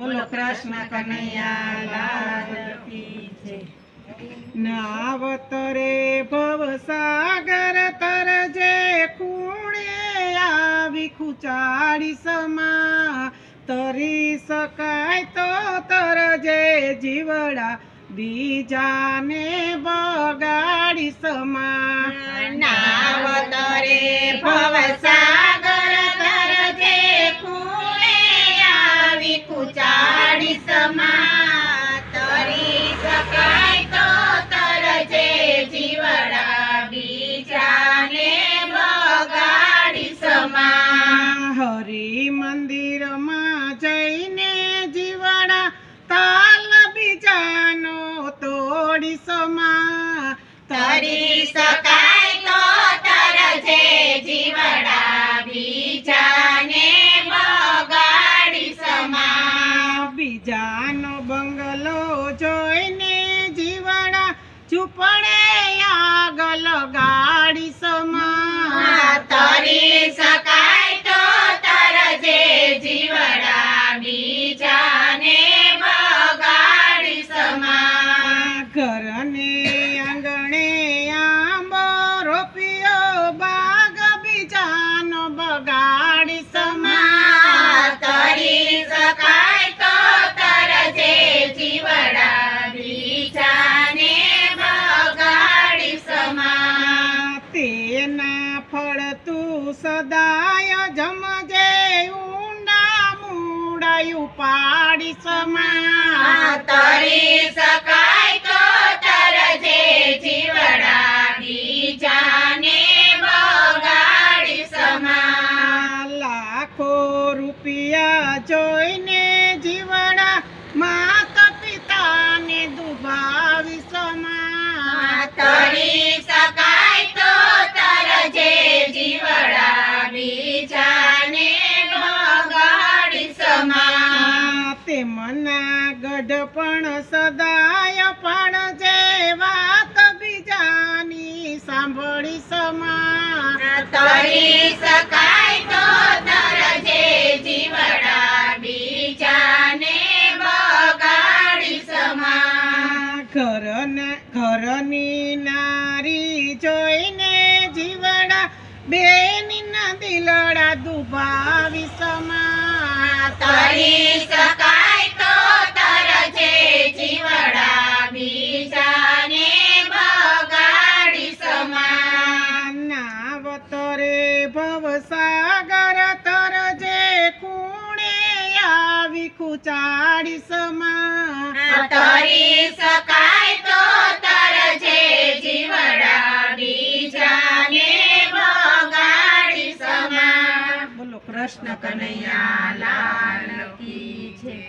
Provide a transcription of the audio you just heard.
બોલો કૃષ્ણ કનૈયા લાલ કી જય। નાવતરે ભવસાગર તરજે ખૂણે આવી ખુચાડી સમા તરી શકાય તો તરજે જીવડા બીજાને બગાડી સમા। નાવતરે ભવસાગર તરજે ખૂણે આવી ખુચાડી સમા તરી શકાય તો તરજે જીવડા બીજાને બગાડી સમા। હરિ મંદિરમાં જઈને જીવડા તાલ બીજાનો તોડી સમા તરી શકાય તો તરજે જીવડા બીજાને બગાડી સમા। બીજાનો બંગલો જોઈને જીવડા ઝૂંપડે આગળ ગાડી સમા તરી શકાય તો તરજે જીવડા બીજાને બગાડી સમા। ઘરને આંગણે આંબો રોપ્યો બાગ બીજાનો બગાડી સમા તરી શકાય તો તરજે જીવડા બીજાને બગાડી સમા। તેના ફળ તું સદાય જમજે ઊંડા મૂડાયું પાડી સમા તરી શકાય તો તરજે જીવડા બીજાને બગાડી સમા। લાખો રૂપિયા જોઈને જીવડા માતા પિતાને દુભાવી સમા તરી શકાય તો તરજે જીવડા બીજાને બગાડી સમા। તેમના ગઢપણ સદાય પાડજે વાત બીજાની સાંભળી સમા તરી શકાય તો તરજે જીવડા બીજાને બગાડી સમા। ઘરની નારી જોઈને જીવડા બેનીના દિલડા દુભાવી સમા તરી શકાય તો તરજે જીવડા બીજાને બગાડી સમા। નાવતરે ભવસાગર તરજે ખૂણે આવી ખુચાડી સમા તરી શકાય તો તરજે જીવડા બીજાને બગાડી સમા। બોલો કૃષ્ણ કનૈયા લાલ કી જય।